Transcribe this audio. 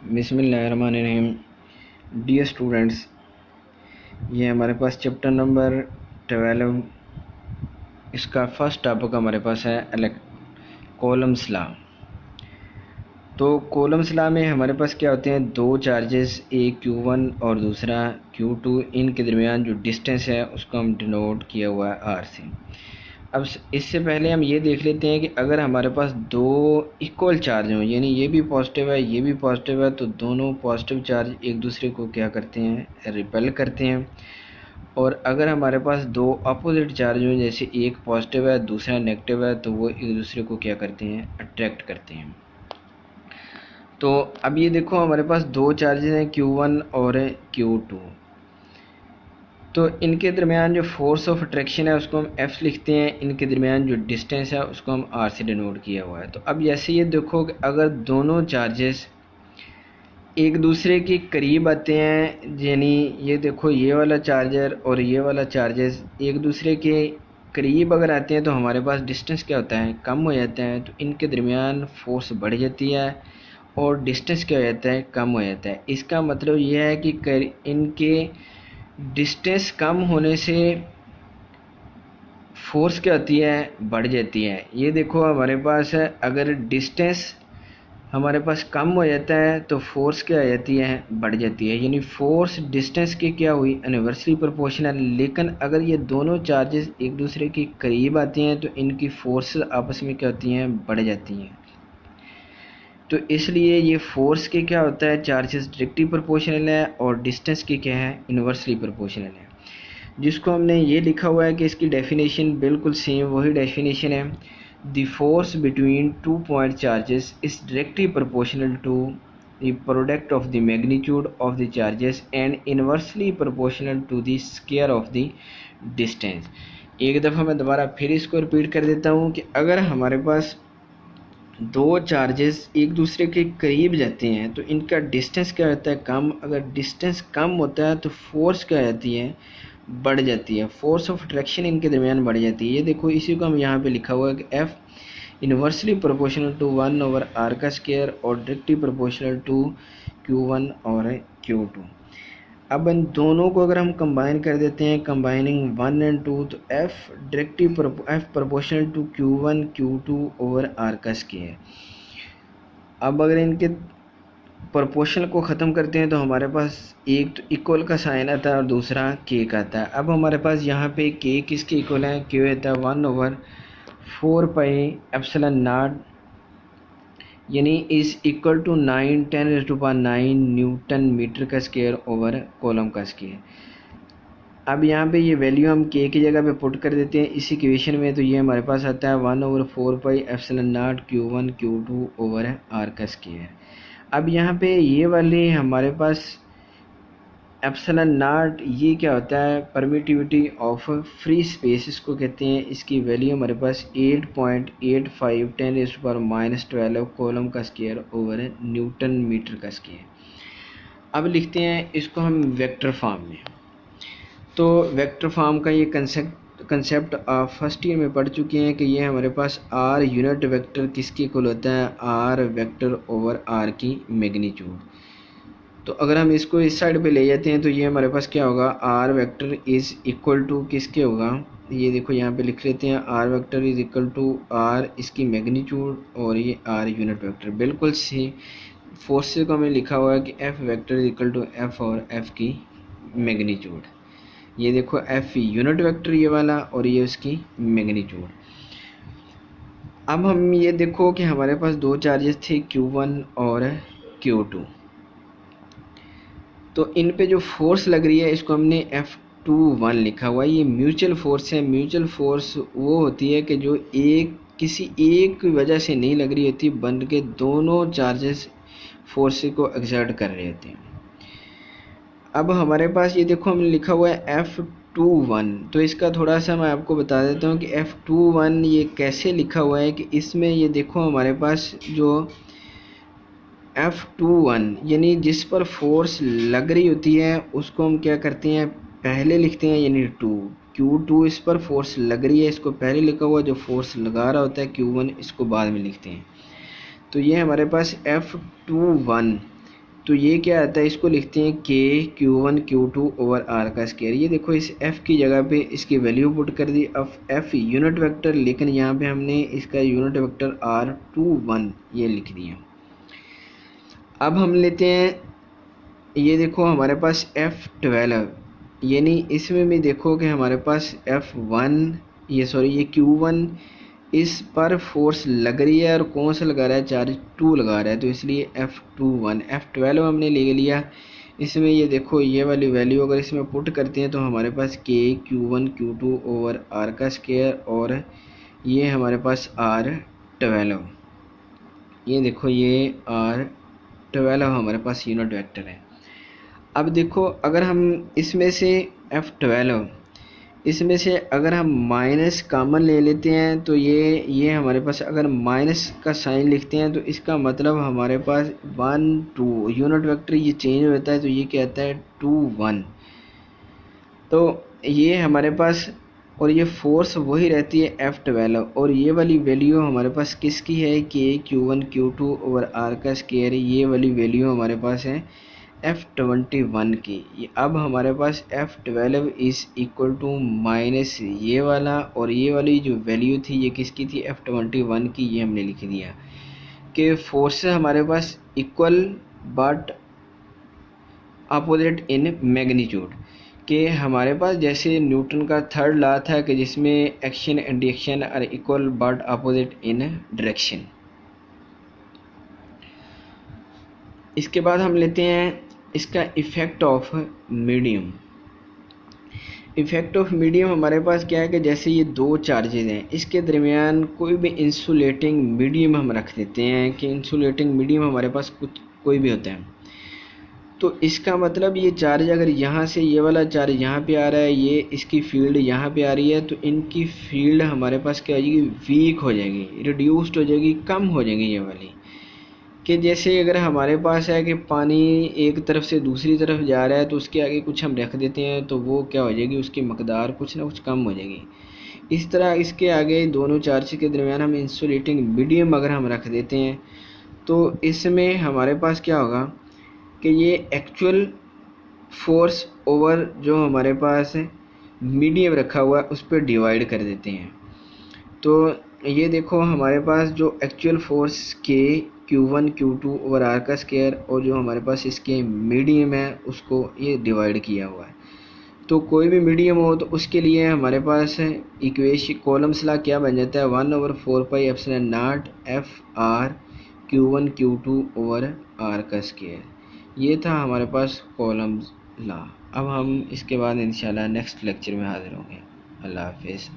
बिस्मिल्लाहिर्रहमानिर्रहीम। Dear students, ये हमारे पास चैप्टर नंबर 12, इसका फर्स्ट टॉपिक हमारे पास है कॉलम्स लॉ। तो कॉलम्स लॉ में हमारे पास क्या होते हैं, दो चार्जेस, एक Q1 और दूसरा Q2, इनके दरमियान जो डिस्टेंस है उसको हम डिनोट किया हुआ है R से। अब इससे पहले हम ये देख लेते हैं कि अगर हमारे पास दो इक्वल चार्ज हों, यानी ये भी पॉजिटिव है ये भी पॉजिटिव है, तो दोनों पॉजिटिव चार्ज एक दूसरे को क्या करते हैं, रिपेल करते हैं। और अगर हमारे पास दो अपोजिट चार्ज हों, जैसे एक पॉजिटिव है दूसरा नेगेटिव है, तो वो एक दूसरे को क्या करते हैं, अट्रैक्ट करते हैं। तो अब ये देखो हमारे पास दो चार्जेस हैं Q1 और Q2, तो इनके दरमियान जो फोर्स ऑफ अट्रैक्शन है उसको हम F लिखते हैं, इनके दरमियान जो डिस्टेंस है उसको हम R से डिनोट किया हुआ है। तो अब जैसे ये देखो कि अगर दोनों चार्जेस एक दूसरे के करीब आते हैं, यानी ये देखो ये वाला चार्जर और ये वाला चार्जेस एक दूसरे के करीब अगर आते हैं तो हमारे पास डिस्टेंस क्या होता है, कम हो जाता है। तो इनके दरमियान फोर्स बढ़ जाती है और डिस्टेंस क्या हो जाता है, कम हो जाता है। इसका मतलब ये है कि इनके डिस्टेंस कम होने से फोर्स क्या होती है, बढ़ जाती है। ये देखो हमारे पास है, अगर डिस्टेंस हमारे पास कम हो जाता है तो फोर्स क्या हो जाती है, बढ़ जाती है। यानी फोर्स डिस्टेंस की क्या हुई, इनवर्सली प्रोपोर्शनल। लेकिन अगर ये दोनों चार्जेस एक दूसरे के करीब आते हैं तो इनकी फोर्स आपस में क्या होती हैं, बढ़ जाती हैं। तो इसलिए ये फोर्स के क्या होता है, चार्जेस डायरेक्टली प्रोपोर्शनल है और डिस्टेंस की क्या है, इनवर्सली प्रोपोर्शनल है। जिसको हमने ये लिखा हुआ है कि इसकी डेफिनेशन बिल्कुल सेम वही डेफिनेशन है, the force between two point charges is directly proportional to the product of the magnitude of the charges and inversely proportional to the square of the distance. एक दफ़ा मैं दोबारा फिर इसको रिपीट कर देता हूँ कि अगर हमारे पास दो चार्जेस एक दूसरे के करीब जाते हैं तो इनका डिस्टेंस क्या होता है, कम। अगर डिस्टेंस कम होता है तो फोर्स क्या जाती है, बढ़ जाती है। फोर्स ऑफ अट्रैक्शन इनके दरमियान बढ़ जाती है। ये देखो इसी को हम यहाँ पे लिखा हुआ है कि F inversely proportional to 1/r का स्क्वायर और डायरेक्टली प्रोपोर्शनल टू Q1 और Q2। अब इन दोनों को अगर हम कंबाइन कर देते हैं, कंबाइनिंग 1 और 2, तो F proportional to Q1 Q2 over R का स्क्वायर। अब अगर इनके प्रोपोर्शनल को ख़त्म करते हैं तो हमारे पास एक तो इक्वल का साइन आता है और दूसरा के का आता है। अब हमारे पास यहाँ पे के किसके इक्वल है, के होता है 1/4 पाई एप्सिलॉन नॉट, यानी is equal to 9 newton metre का स्क्वायर ओवर कॉलम का स्क्वायर। अब यहाँ पे ये वैल्यू हम के की जगह पे पुट कर देते हैं इस इक्वेशन में, तो ये हमारे पास आता है 1/4 pi epsilon not Q1 Q2 over R का स्क्वायर। अब यहाँ पे ये वाले हमारे पास एप्सिलॉन नॉट, ये क्या होता है, परमिटिविटी ऑफ फ्री स्पेस इसको कहते हैं। इसकी वैल्यू हमारे पास 8.85 10⁻⁻12 कॉलम का स्क्वायर ओवर न्यूटन मीटर का स्क्वायर। अब लिखते हैं इसको हम वेक्टर फॉर्म में। तो वेक्टर फॉर्म का ये कंसेप्ट आप फर्स्ट ईयर में पढ़ चुके हैं कि ये हमारे पास R यूनिट वेक्टर किसके इक्वल होता है, R वेक्टर ओवर R की मैग्नीट्यूड। तो अगर हम इसको इस साइड पे ले जाते हैं तो ये हमारे पास क्या होगा, R vector is equal to किसके होगा, ये देखो यहाँ पे लिख लेते हैं, R vector is equal to R इसकी मैग्नीट्यूड और ये R यूनिट वेक्टर। बिल्कुल सी फोर्सेस को हमें लिखा हुआ है कि F vector is equal to F और F की मैग्नीट्यूड। ये देखो F यूनिट वेक्टर ये वाला और ये उसकी मैग्नीट्यूड। अब हम ये देखो कि हमारे पास दो चार्जेस थे Q1 और Q2, तो इन पे जो फोर्स लग रही है इसको हमने F21 लिखा हुआ है। ये म्यूचुअल फोर्स है। म्यूचुअल फोर्स वो होती है कि जो किसी एक वजह से नहीं लग रही होती, बन के दोनों चार्जेस फोर्स को एक्सर्ट कर रहे होते हैं। अब हमारे पास ये देखो हमने लिखा हुआ है F21, तो इसका थोड़ा सा मैं आपको बता देता हूँ कि F21 ये कैसे लिखा हुआ है। कि इसमें ये देखो हमारे पास जो F21 यानी जिस पर फोर्स लग रही होती है उसको हम क्या करते हैं, पहले लिखते हैं, यानी Q2 इस पर फोर्स लग रही है, इसको पहले लिखा हुआ, जो फोर्स लगा रहा होता है Q1 इसको बाद में लिखते हैं। तो ये हमारे पास F21 तो ये क्या आता है, इसको लिखते हैं के Q1 Q2 ओवर आर का स्क्वायर। ये देखो इस f की जगह पे इसकी वैल्यू पुट कर दी। अब f यूनिट वेक्टर, लेकिन यहाँ पे हमने इसका यूनिट वेक्टर R21 ये लिख दिया। अब हम लेते हैं, ये देखो हमारे पास F12, यानी इसमें भी देखो कि हमारे पास F1 ये Q1 इस पर फोर्स लग रही है और कौन सा लगा रहा है, चार्ज 2 लगा रहा है, तो इसलिए F21 F12 हमने ले लिया। इसमें ये देखो ये वाली वैल्यू अगर इसमें पुट करते हैं तो हमारे पास के Q1 Q2 ओवर आर का स्क्वायर, और ये हमारे पास R12, ये देखो ये R12 हमारे पास यूनिट वेक्टर है। अब देखो अगर हम इसमें से F12 इसमें से अगर हम माइनस कॉमन ले लेते हैं तो ये हमारे पास अगर माइनस का साइन लिखते हैं तो इसका मतलब हमारे पास 1 2 यूनिट वेक्टर ये चेंज होता है, तो ये क्या आता है 2 1। तो ये हमारे पास, और ये फोर्स वही रहती है F12, और ये वाली वैल्यू हमारे पास किसकी है, के Q1 Q2 ओवर आर का स्क्वायर, ये वाली वैल्यू हमारे पास है F21 की। अब हमारे पास F12 is equal to minus ये वाला, और ये वाली जो वैल्यू थी ये किसकी थी, F21 की, ये हमने लिख दिया कि फोर्स हमारे पास equal but opposite in magnitude, कि हमारे पास जैसे न्यूटन का थर्ड लॉ था कि जिसमें action and reaction are equal but opposite in direction. इसके बाद हम लेते हैं इसका effect of medium. Effect of medium हमारे पास क्या है कि जैसे ये दो चार्जेज हैं, इसके दरमियान कोई भी इंसुलेटिंग मीडियम हम रख देते हैं कि इंसुलेटिंग मीडियम हमारे पास कोई भी होता है, तो इसका मतलब ये चार्ज अगर यहाँ से ये वाला चार्ज यहाँ पे आ रहा है, ये इसकी फील्ड यहाँ पे आ रही है, तो इनकी फील्ड हमारे पास क्या हो जाएगी, वीक हो जाएगी, रिड्यूस्ड हो जाएगी, कम हो जाएगी ये वाली। कि जैसे अगर हमारे पास है कि पानी एक तरफ से दूसरी तरफ जा रहा है तो उसके आगे कुछ हम रख देते हैं तो वो क्या हो जाएगी, उसकी मकदार कुछ ना कुछ कम हो जाएगी। इस तरह इसके आगे दोनों चार्ज के दरमियान हम इंसुलेटिंग मीडियम अगर हम रख देते हैं तो इसमें हमारे पास क्या होगा कि ये एक्चुअल फोर्स ओवर जो हमारे पास मीडियम रखा हुआ है उस पर डिवाइड कर देते हैं। तो ये देखो हमारे पास जो एक्चुअल फोर्स के Q1 Q2 ओवर आर का स्क्वायर और जो हमारे पास इसके मीडियम है उसको ये डिवाइड किया हुआ है। तो कोई भी मीडियम हो तो उसके लिए हमारे पास इक्वेशन कॉलम्स ला क्या बन जाता है, 1/4πε0 FR Q1 Q2 over R का स्क्वायर। ये था हमारे पास कॉलम्स ला। अब हम इसके बाद इंशाल्लाह नेक्स्ट लेक्चर में हाजिर होंगे। अल्लाह हाफिज़।